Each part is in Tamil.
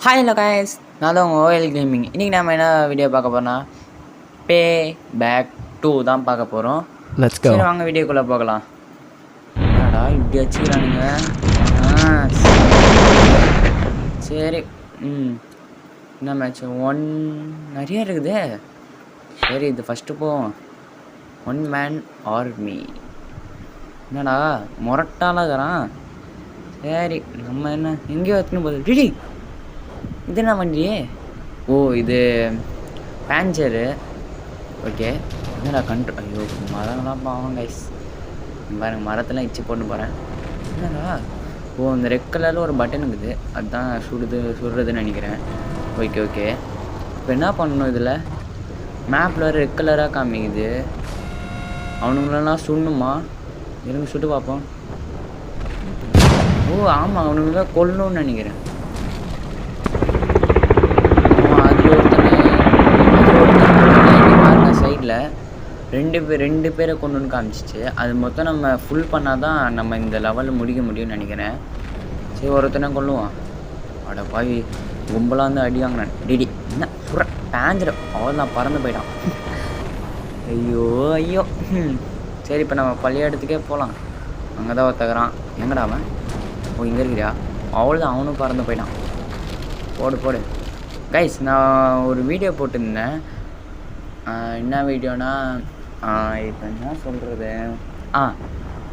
ஹாய் ஹலோ கைஸ், நான் தான் உங்கள் ஓஎல் கேமிங். இன்றைக்கி நம்ம என்ன வீடியோ பார்க்க போகிறோம்னா பே பேக் 2 தான் பார்க்க போகிறோம். Let's go. சரி வாங்க வீடியோக்குள்ளே போகலாம். என்னடா இப்படி வச்சுக்கிறானுங்க. சரி என்ன மேட்ச் நிறைய இருக்குது. சரி இது ஃபஸ்ட்டு போவோம். 1 மேன் ஆர்மி. என்னடா முரட்டாலாம் இருக்கிறான். சரி நம்ம என்ன எங்கேயோ எடுத்துன்னு போகுது. டிடி இது என்ன வண்டியே? ஓ இது பேஞ்சரு. ஓகே என்னடா ஐயோ மரங்களாம் பாவம் கைஸ். பாருங்க மரத்தெல்லாம் இச்சு போட்டு போகிறேன். என்னடா ஓ இந்த ரெட் கலரில் ஒரு பட்டன் இருக்குது, அதுதான் சுடுறதுன்னு நினைக்கிறேன். ஓகே ஓகே இப்போ என்ன பண்ணணும்? இதில் மேப்பில் ரெட் கலராக காமிக்குது. அவனுங்களெல்லாம் சுடணுமா? இருங்க சுட்டு பார்ப்போம். ஓ ஆமாம் அவனுங்கள கொல்லணும்னு நினைக்கிறேன். சைடில் ரெண்டு பேரை கொண்டுன்னு காமிச்சிச்சு. அது மொத்தம் நம்ம ஃபுல் பண்ணால் தான் நம்ம இந்த லெவலில் முடிக்க முடியும்னு நினைக்கிறேன். சரி ஒருத்தனை கொள்ளுவான். அட பாவி கும்பலாக வந்து அடி வாங்கினேன். டிடி என்ன சுர பேஞ்சர் அவள் தான் பறந்து போயிட்டான். ஐயோ ஐயோ. சரி இப்போ நம்ம பழைய இடத்துக்கே போகலாம். அங்கே தான் ஒருத்தகிறான். எங்கடா அவன்? ஓ இங்கே இருக்கிறியா? அவள் தான் அவனும் பறந்து போயிட்டான். போடு கைஸ், நான் ஒரு வீடியோ போட்டிருந்தேன். என்ன வீடியோனா இப்போ என்ன சொல்கிறது,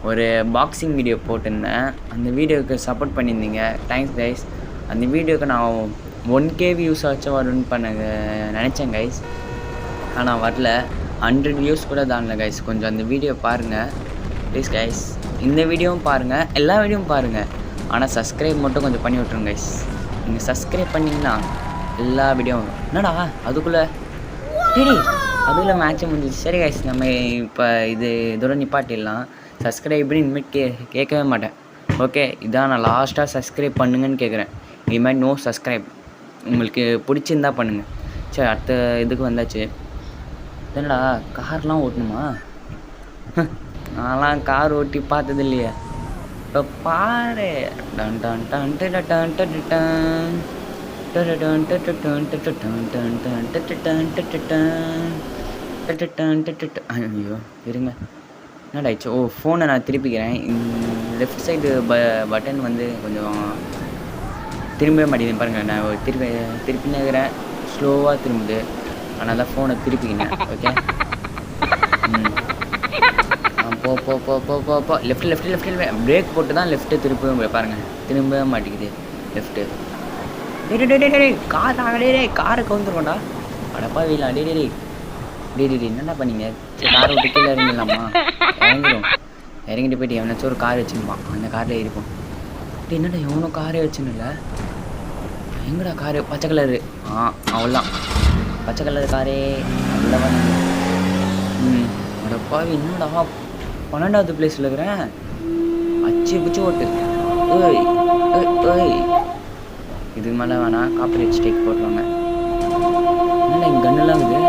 ஒரு பாக்ஸிங் வீடியோ போட்டிருந்தேன். அந்த வீடியோவுக்கு சப்போர்ட் பண்ணியிருந்தீங்க, தேங்க்ஸ் கைஸ். அந்த வீடியோவுக்கு நான் 1K வியூஸ் ஆச்சும் வரும்னு நினச்சேன் கைஸ். ஆனால் வரல. 100 வியூஸ் கூட தான்ல கைஸ். கொஞ்சம் அந்த வீடியோ பாருங்கள் ப்ளீஸ் கைஸ். இந்த வீடியோவும் பாருங்கள், எல்லா வீடியோவும் பாருங்கள். ஆனால் சப்ஸ்கிரைப் மட்டும் கொஞ்சம் பண்ணி விட்ருங்க கைஸ். நீங்கள் சப்ஸ்கிரைப் பண்ணிங்கன்னா எல்லா வீடியோவும். என்னடா அதுக்குள்ளே டிடி அதுக்குள்ளே மேட்சை முடிஞ்சிச்சு. சரி கைஸ் நம்ம இப்போ இதோட நிப்பாட்டிடலாம். சப்ஸ்கிரைப்னு இனிமேல் கேட்கவே மாட்டேன். ஓகே இதான் நான் லாஸ்ட்டாக சப்ஸ்கிரைப் பண்ணுங்கன்னு கேட்குறேன். இனிமேல் நோ சப்ஸ்கிரைப். உங்களுக்கு பிடிச்சிருந்தா பண்ணுங்கள். சரி அடுத்த இதுக்கு வந்தாச்சு. என்னடா கார்லாம் ஓட்டணுமா? நான்லாம் கார் ஓட்டி பார்த்தது இல்லையே. இப்போ பாரு done done done done done done done. ஐயோ இருங்க என்னடாச்சு? ஓ ஃபோனை நான் திருப்பிக்கிறேன். லெஃப்ட் சைடு பட்டன் வந்து கொஞ்சம் திரும்பவே மாட்டேங்குது பாருங்கள். நான் திருப்பி நிற்கிறேன், ஸ்லோவாக திரும்புது. ஆனால் தான் ஃபோனை திருப்பிக்கினேன். ஓகே போ போ போ போ போ போ லெஃப்ட்டில் பிரேக் போட்டு தான் லெஃப்ட்டு திருப்பவே பாருங்கள், திரும்பவே மாட்டேங்குது லெஃப்ட்டு. டே கார் ஆகடே, காரை கவுந்துருக்கோண்டா. அடப்பா வீலா டே என்னடா பண்ணீங்க? சரி காரை விட்டு கீழே இறங்கிடலாமா? இறங்கிட்டு போயிட்டு எவனாச்சும் ஒரு கார் வச்சுருப்பான், அந்த காரில் ஏறிப்போம். டே என்னடா எவனும் காரே வச்சுன்னு இல்லை. எங்கடா காரு? பச்சை கலரு. அவ்வளோதான் பச்சை கலர் காரே நல்ல. அடப்பா என்னடா 12வது பிளேஸில் இருக்கிறேன். அச்சு பிச்சு ஓட்டு. ஏய் இதுக்கு மேலே வேணாம், காப்பிரைட் ஸ்ட்ரைக் போட்டுருவாங்க. என்னடா எங்கள் கண்ணெல்லாம் இருக்குது.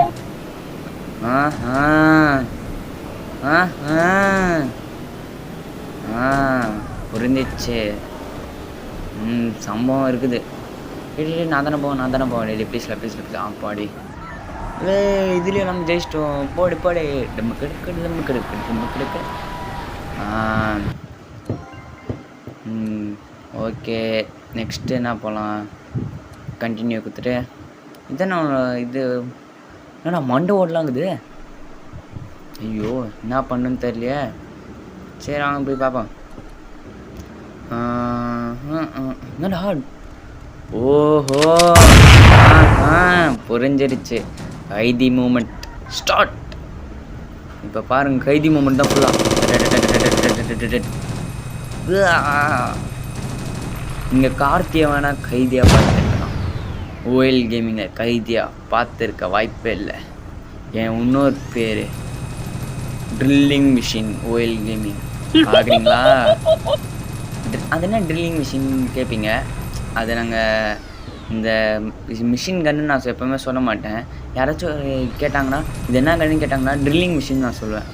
புரிஞ்சிச்சு. சம்பவம் இருக்குது. நான் தானே போவேன். டெய்லி ப்ளீஸில் பாடி இதுலேயும் நம்ம ஜெயிச்சிட்டோம். போடு நம்ம கெடுக்கு. ஓகே நெக்ஸ்ட்டு என்ன போகலாம்? கண்டினியூ கொடுத்துட்டு இதான் இது என்னடா மண்டை ஓடலாங்குது. ஐயோ என்ன பண்ணுன்னு தெரியலையே. சரி வாங்க போய் பார்ப்போம். என்னடா ஓஹோ புரிஞ்சிருச்சு. கைதி மூமெண்ட் ஸ்டார்ட். இப்போ பாருங்கள் கைதி மூமெண்ட் தான் ஃபுல்லாக. இங்கே கார்த்தியை வேணால் கைதியாக பார்த்துருக்கலாம். ஓஎல் கேமிங்கை கைதியாக பார்த்துருக்க வாய்ப்பே இல்லை. என் இன்னொரு பேர் ட்ரில்லிங் மிஷின் ஓஎல் கேமிங். பார்க்குறீங்களா? அது என்ன ட்ரில்லிங் மிஷின் கேட்பீங்க? அது நாங்கள் இந்த மிஷின் கன்னு நான் எப்போவுமே சொல்ல மாட்டேன். யாராச்சும் கேட்டாங்கன்னா இது என்ன கன்னுன்னு கேட்டாங்கன்னா ட்ரில்லிங் மிஷின் நான் சொல்லுவேன்.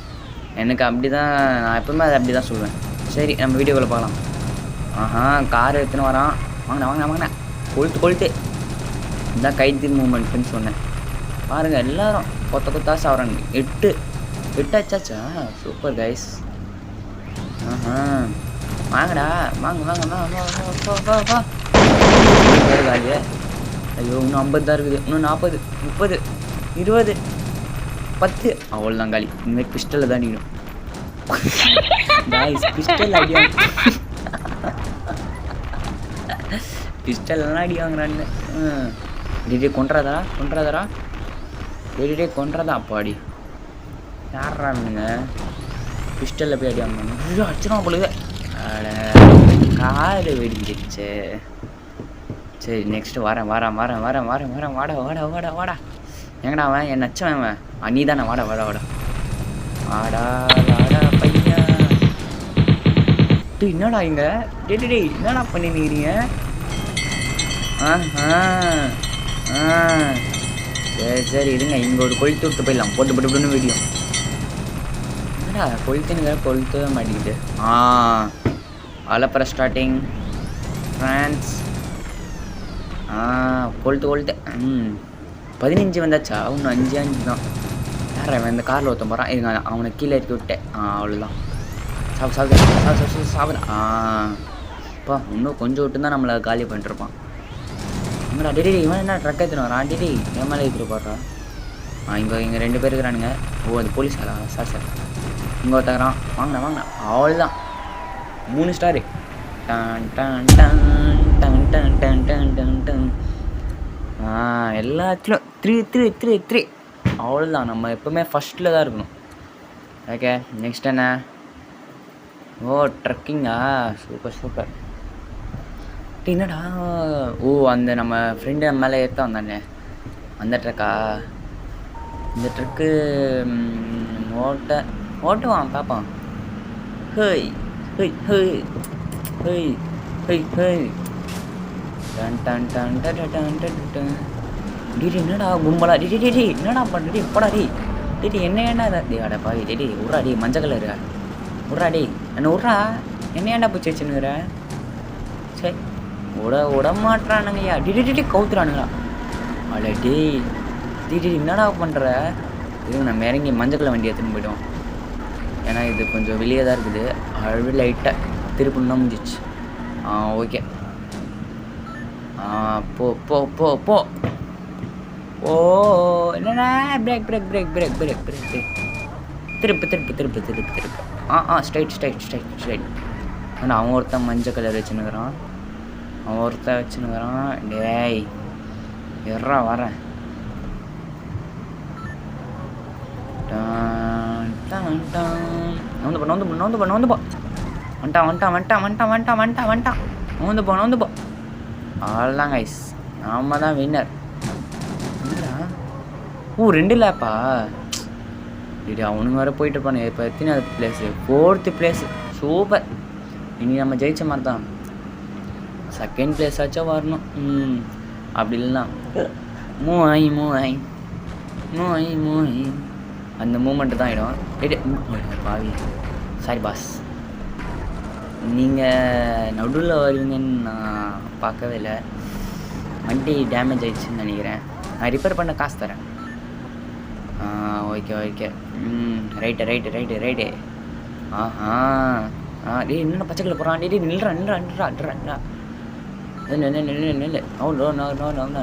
எனக்கு அப்படி தான், நான் எப்போவுமே அதை அப்படி தான் சொல்லுவேன். சரி நம்ம வீடியோக்குள்ளே பார்க்கலாம். கார் எடுத்துன்னு வரான். வாங்கினேன் கொளுத்து இதுதான் கைதி மூமெண்ட்டுன்னு சொன்னேன். பாருங்கள் எல்லோரும் கொத்தா சாப்பிட்றாங்க. 8 ஆச்சாச்சா? Super guys. வாங்கடா வாங்க வாங்க வா காலியே. ஐயோ இன்னும் 50 தான் இருக்குது. இன்னும் 40 30 20 10 அவ்வளோதான் காலி. இனிமேல் பிஸ்டலில் தான் அடிக்கணும் கைஸ். பிஸ்டல் அடியா பிஸ்டல்லாம் அடி வாங்குறான்னு. டே கொன்றாதரா டே கொன்றதா அப்பாடி. யாரானுங்க பிஸ்டலில் போய் அடி வாங்க அடிச்சிடும் பொழுது. காடு வெடிஞ்சிருச்சு. சரி நெக்ஸ்ட்டு வரேன் வாடா எங்கடா அவன் என் நச்சவன் அவன். நீ தானே வாடா பையா. என்னடா இங்க டே என்னடா பண்ணிக்கிறீங்க? சரி இருங்க, இங்கே ஒரு கொளுத்து விட்டு போயிடலாம். போட்டு வெடியும். என்னடா கொளுத்தவே மாட்டேங்குது. அலப்பற ஸ்டார்டிங் ஃப்ரான்ஸ். கொளுத்து 15 வந்தாச்சா? இன்னும் 5 தான். யார் அவன் இந்த காரில் ஒருத்தன் போகிறான். இருங்க அவனை கீழே இறக்கி விட்டேன். அவ்வளோதான். சாப்பிடு. அப்பா இன்னும் கொஞ்சம் விட்டு தான் நம்மளை காலி பண்ணிட்டுருப்பான். என்னடா டெடி இவன் என்ன ட்ரக் எடுத்துன்னு வரான்? டெடி என் மேலே எடுத்துகிட்டு போடுறான். இங்கே 2 பேர் இருக்கிறானுங்க. அது போலீஸாரா? சார் இங்கே ஒருத்தக்கிறான். வாங்கினா அவ்வளோதான். 3 ஸ்டாரு. எல்லாத்துலையும் 3 அவ்வளோதான். நம்ம எப்போவுமே ஃபஸ்ட்டில் தான் இருக்கணும். ஓகே நெக்ஸ்ட் என்ன? ட்ரக்கிங்கா? சூப்பர். என்னடா அந்த நம்ம ஃப்ரெண்டு நம்ம மேலே ஏற்ற வந்தானே அந்த ட்ரக்கா? இந்த ட்ரக்கு ஓட்டுவான் பார்ப்பான். ஹேய் என்னடா கும்பலா? டி என்னடா பண்ணுறீ? எப்படா டி என்ன ஏண்டா அட பாவி டி உட்றா டி மஞ்சள் கலரு உட்றா டி என்ன உட்றா என்ன ஏண்டா போச்சு வச்சுன்னுங்கிற? சரி விட மாட்டுறானுங்கய்யா. டி கவுத்துறானுங்களா? அட டி என்னடா பண்ணுற? இது நம்ம இறங்கி மஞ்சள் கலர் வண்டி எடுத்துன்னு போய்டும். ஏன்னா இது கொஞ்சம் வெளியே தான் இருக்குது. அழகு லைட்டாக திருப்பணும்னா முடிஞ்சிச்சு. ஓகே போ என்னடா பிரேக் திருப்பு. ஸ்ட்ரைட். ஆனால் அவன் ஒருத்தன் மஞ்சள் கலர் வச்சுன்னுக்குறான். டேய் எறா வரேன். நவுந்து போ. வந்துட்டான். நவுந்து போ. அவ்வளோதான் கைஸ், நாம தான் வின்னர். 2 லேப்பா? இது அவனுங்க வேறு போயிட்டு இருப்பானு. இப்போ எத்தனாவது பிளேஸு? 4th place. சூப்பர். இனி நம்ம ஜெயிச்ச மாதிரி தான். 2nd பிளேஸ் ஆச்சும் வரணும். அப்படி இல்லைன்னா மூவாய் அந்த மூமெண்ட்டு தான் ஆகிடும். பாவி சாரி பாஸ், நீங்கள் நடுவில் வருவீங்கன்னு நான் பார்க்கவே இல்லை. வண்டி டேமேஜ் ஆகிடுச்சின்னு நினைக்கிறேன். நான் ரிப்பேர் பண்ண காசு தரேன். Okay right. டேய் என்னென்ன பச்சைக்கில் போகிறான்? டே நில்றா நெல்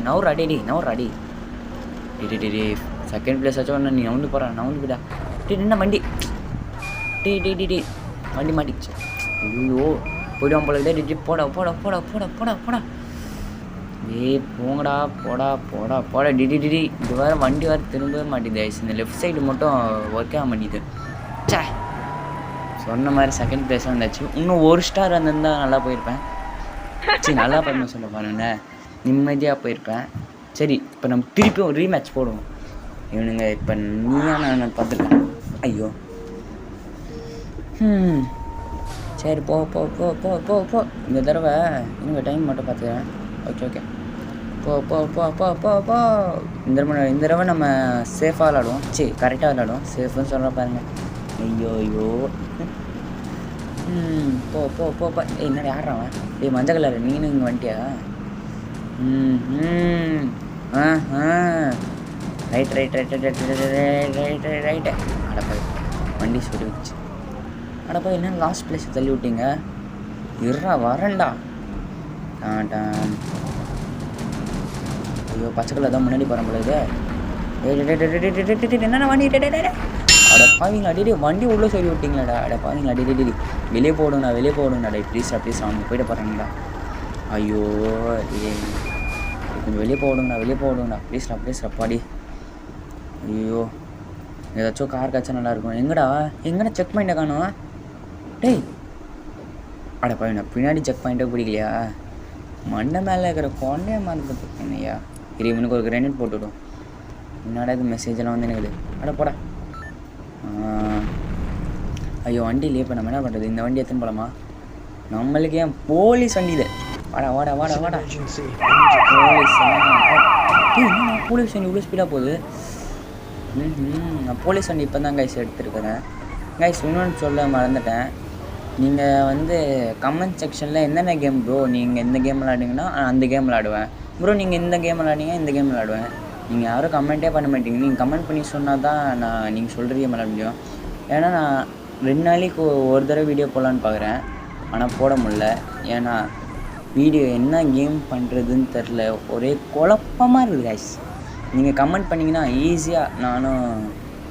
நவுறா டே. 2nd பிளேஸ் ஆச்சும் ஒன்று நீ நவுந்து போயிடா. டே நின்ன வண்டி. டே வண்டி மாட்டிச்சு. ஐயோ போய்டுவான் போல. டே போடா. ஏய் போங்கடா போடா. டிடி இது வேறு வண்டி வேறு திரும்பவே மாட்டேங்குது. இந்த லெஃப்ட் சைடு மட்டும் ஒர்க் ஆக மாட்டேங்குது. சே சொன்ன மாதிரி 2nd பிளேஸாக வந்தாச்சு. இன்னும் 1 ஸ்டார் வந்திருந்தால் நல்லா போயிருப்பேன். சரி நல்லா பண்ண சொல்ல பாருங்க, நிம்மதியாக போயிருப்பேன். சரி இப்போ நம்ம திருப்பி ஒரு ரீமேட்ச் போடுவோம். இவனுங்க இப்போ நீயா நான் பார்த்துருக்கேன். ஐயோ சரி போ இந்த தடவை இவங்க டைம் மட்டும் பார்த்துக்கிறேன். ஓகே போ. இந்த தடவை நம்ம சேஃபாக விளாடுவோம். சரி கரெக்டாக விளாடுவோம். சேஃப்னு சொல்கிற பாருங்க. ஐயோ போ. என்னடா யாராவன்? மஞ்சள் கலர் நீனு இங்கே வந்துட்டியா? Right right right right right right right. அடப்பா வண்டி சுடி வச்சு. அடப்பா என்ன லாஸ்ட் பிளேஸ் தள்ளி விட்டீங்க? இருறா வரேன்டா. ஐயோ பச்சைக்கல்ல தான் முன்னாடி போகிற போல இது. என்னென்ன வண்டி அட பாவீங்களா டே வண்டி உள்ளே சொல்லி விட்டீங்களாடா. அட பாவீங்களா டே வெளியே போடுங்கண்ணா ப்ளீஸ் அவங்க போய்ட்டு போகிறீங்களா? ஐயோ கொஞ்சம் வெளியே போடுங்கண்ணா ப்ளீஸ்டா பாடி. ஐயோ ஏதாச்சும் கார் காய்ச்சா நல்லாயிருக்கும். எங்கடா செக் பாயிண்ட்டை காணும்? டேய் அட பாவீங்க பின்னாடி செக் பாயிண்ட்டே பிடிக்கலையா? மண்டை மேலே இருக்கிற கொண்டையை மறந்துட்டு என்னையா? இவனுக்கு ஒரு கிரானைட் போட்டுவிடும். என்னடா இது மெசேஜெல்லாம் வந்து எனக்கு அட போடா. ஐயோ வண்டி இல்லையே. இப்போ நம்ம என்ன பண்ணுறது? இந்த வண்டி எத்தனை போகலாமா? நம்மளுக்கு ஏன் போலீஸ் வண்டி இது. வாடா போலீஸ் வண்டி இவ்வளோ ஸ்பீடாக போகுது. நான் போலீஸ் வண்டி இப்போ தான் கைஸ் எடுத்துருக்கிறேன். கைஸ் இன்னொன்று சொல்ல மறந்துட்டேன். நீங்கள் வந்து கமெண்ட் செக்ஷனில் என்னென்ன கேம் ப்ரோ நீங்கள் எந்த கேம் விளாடுங்கன்னா அந்த கேம் விளாடுவேன் ப்ரோ, நீங்கள் இந்த கேம் விளாடுங்க இந்த கேம் விளாடுவேன். நீங்கள் யாரும் கமெண்ட்டே பண்ண மாட்டீங்க. நீங்கள் கமெண்ட் பண்ணி சொன்னால் தான் நான் நீங்கள் சொல்கிற கேம் விளாட முடியும். ஏன்னா நான் 2 நாளைக்கு ஒரு தடவை வீடியோ போடலான்னு பார்க்குறேன், ஆனால் போட முடில. ஏன்னா வீடியோ என்ன கேம் பண்ணுறதுன்னு தெரில, ஒரே குழப்பமாக இருக்குது கைஸ். நீங்கள் கமெண்ட் பண்ணிங்கன்னா ஈஸியாக நானும்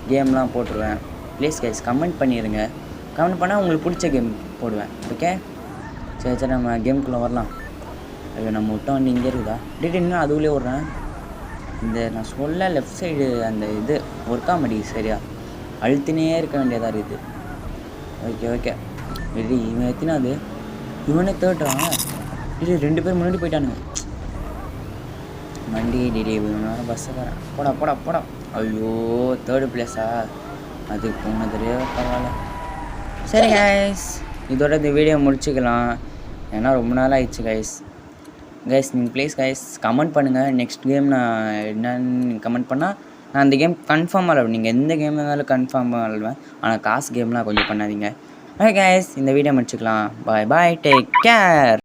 கேம்லாம் போட்டுருவேன். ப்ளீஸ் கைஸ் கமெண்ட் பண்ணிடுங்க. கமெண்ட் பண்ணால் உங்களுக்கு பிடிச்ச கேம் போடுவேன். ஓகே சரி நம்ம கேமுக்குள்ளே வரலாம். ஐயோ நம்ம விட்ட வண்டி இங்கே இருக்குதா? இன்னும் அதுக்குள்ளே விட்றேன். இந்த நான் சொல்ல லெஃப்ட் சைடு அந்த இது ஒர்க் ஆக மாட்டேங்குது சரியா, அழுத்தினே இருக்க வேண்டியதாக இருக்குது. Okay ready. இவன் எத்தினாது? இவனே தேர்ட்டான். இது 2 பேர் முன்னாடி போயிட்டானுங்க. வண்டி இவனால பஸ்ஸுக்காரன் போடா. ஐயோ 3rd பிளேஸா? அது போனதுலே பரவாயில்ல. சரி கைஸ் இதோட இந்த வீடியோ முடிச்சுக்கலாம். ஏன்னா ரொம்ப நாள் ஆயிடுச்சு கைஸ். நீங்கள் ப்ளீஸ் கைஸ் கமெண்ட் பண்ணுங்கள். நெக்ஸ்ட் கேம் நான் என்னன்னு கமெண்ட் பண்ணால் நான் அந்த கேம் கன்ஃபார்மாக விளாடுவேன். நீங்கள் எந்த கேம் இருந்தாலும் கன்ஃபார்மாக விளாடுவேன். ஆனால் காசு கேம்லாம் கொஞ்சம் பண்ணாதீங்க. ஓகே கைஸ் இந்த வீடியோ முடிச்சுக்கலாம். Bye take care.